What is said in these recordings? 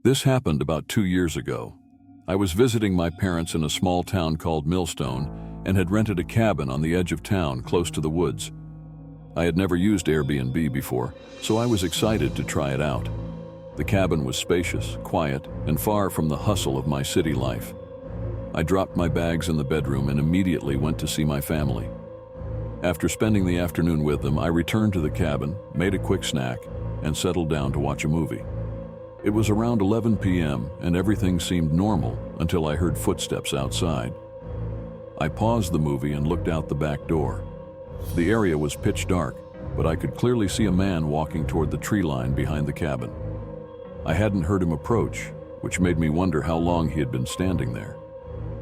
This happened about 2 years ago. I was visiting my parents in a small town called Millstone and had rented a cabin on the edge of town close to the woods. I had never used Airbnb before, so I was excited to try it out. The cabin was spacious, quiet, and far from the hustle of my city life. I dropped my bags in the bedroom and immediately went to see my family. After spending the afternoon with them, I returned to the cabin, made a quick snack, and settled down to watch a movie. It was around 11 p.m. and everything seemed normal until I heard footsteps outside. I paused the movie and looked out the back door. The area was pitch dark, but I could clearly see a man walking toward the tree line behind the cabin. I hadn't heard him approach, which made me wonder how long he had been standing there.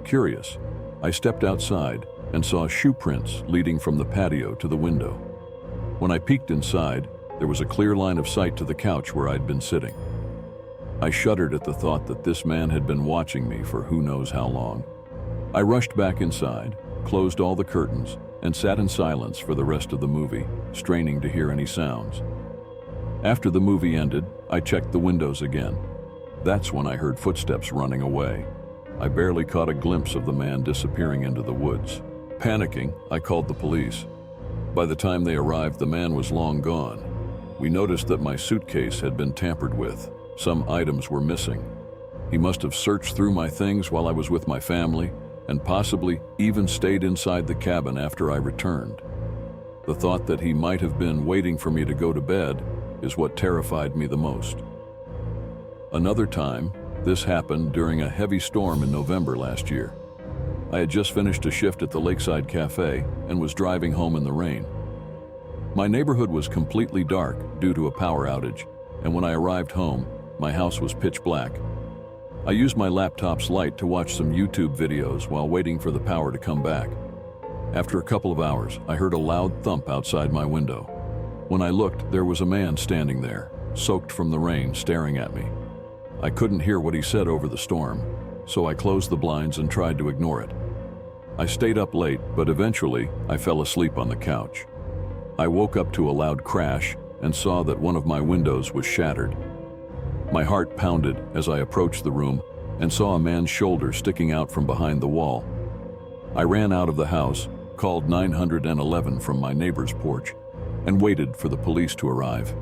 Curious, I stepped outside and saw shoe prints leading from the patio to the window. When I peeked inside, there was a clear line of sight to the couch where I'd been sitting. I shuddered at the thought that this man had been watching me for who knows how long. I rushed back inside, closed all the curtains, and sat in silence for the rest of the movie, straining to hear any sounds. After the movie ended, I checked the windows again. That's when I heard footsteps running away. I barely caught a glimpse of the man disappearing into the woods. Panicking, I called the police. By the time they arrived, the man was long gone. We noticed that my suitcase had been tampered with. Some items were missing. He must have searched through my things while I was with my family, and possibly even stayed inside the cabin after I returned. The thought that he might have been waiting for me to go to bed is what terrified me the most. Another time, this happened during a heavy storm in November last year. I had just finished a shift at the Lakeside Cafe and was driving home in the rain. My neighborhood was completely dark due to a power outage, and when I arrived home, my house was pitch black. I used my laptop's light to watch some YouTube videos while waiting for the power to come back. After a couple of hours, I heard a loud thump outside my window. When I looked, there was a man standing there, soaked from the rain, staring at me. I couldn't hear what he said over the storm, so I closed the blinds and tried to ignore it. I stayed up late, but eventually I fell asleep on the couch. I woke up to a loud crash and saw that one of my windows was shattered. My heart pounded as I approached the room and saw a man's shoulder sticking out from behind the wall. I ran out of the house, called 911 from my neighbor's porch, and waited for the police to arrive.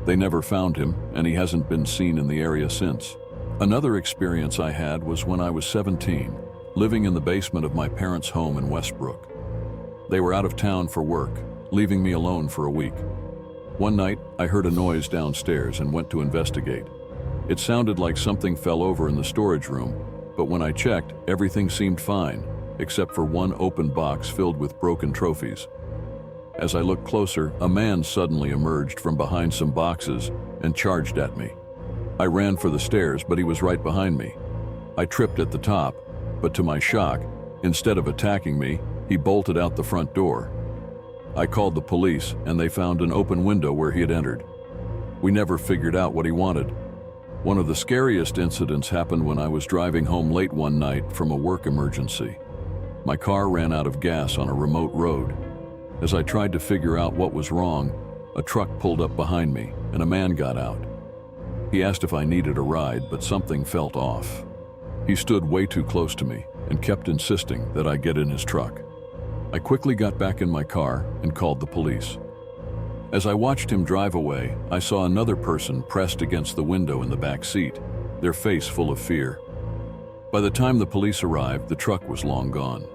They never found him, and he hasn't been seen in the area since. Another experience I had was when I was 17, living in the basement of my parents' home in Westbrook. They were out of town for work, leaving me alone for a week. One night, I heard a noise downstairs and went to investigate. It sounded like something fell over in the storage room, but when I checked, everything seemed fine, except for one open box filled with broken trophies. As I looked closer, a man suddenly emerged from behind some boxes and charged at me. I ran for the stairs, but he was right behind me. I tripped at the top, but to my shock, instead of attacking me, he bolted out the front door. I called the police, and they found an open window where he had entered. We never figured out what he wanted. One of the scariest incidents happened when I was driving home late one night from a work emergency. My car ran out of gas on a remote road. As I tried to figure out what was wrong, a truck pulled up behind me, and a man got out. He asked if I needed a ride, but something felt off. He stood way too close to me and kept insisting that I get in his truck. I quickly got back in my car and called the police. As I watched him drive away, I saw another person pressed against the window in the back seat, their face full of fear. By the time the police arrived, the truck was long gone.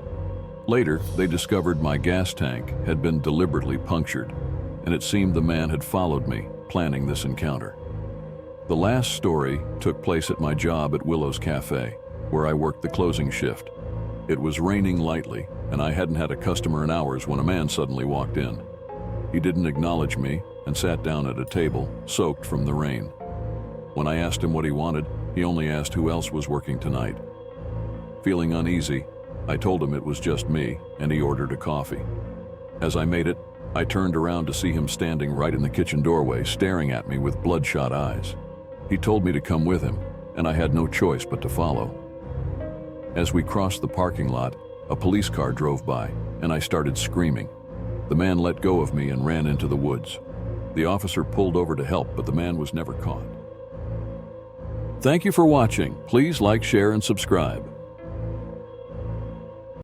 Later, they discovered my gas tank had been deliberately punctured, and it seemed the man had followed me, planning this encounter. The last story took place at my job at Willow's Cafe, where I worked the closing shift. It was raining lightly, and I hadn't had a customer in hours when a man suddenly walked in. He didn't acknowledge me and sat down at a table, soaked from the rain. When I asked him what he wanted, he only asked who else was working tonight. Feeling uneasy, I told him it was just me, and he ordered a coffee. As I made it, I turned around to see him standing right in the kitchen doorway, staring at me with bloodshot eyes. He told me to come with him, and I had no choice but to follow. As we crossed the parking lot, a police car drove by, and I started screaming. The man let go of me and ran into the woods. The officer pulled over to help, but the man was never caught. Thank you for watching. Please like, share, and subscribe.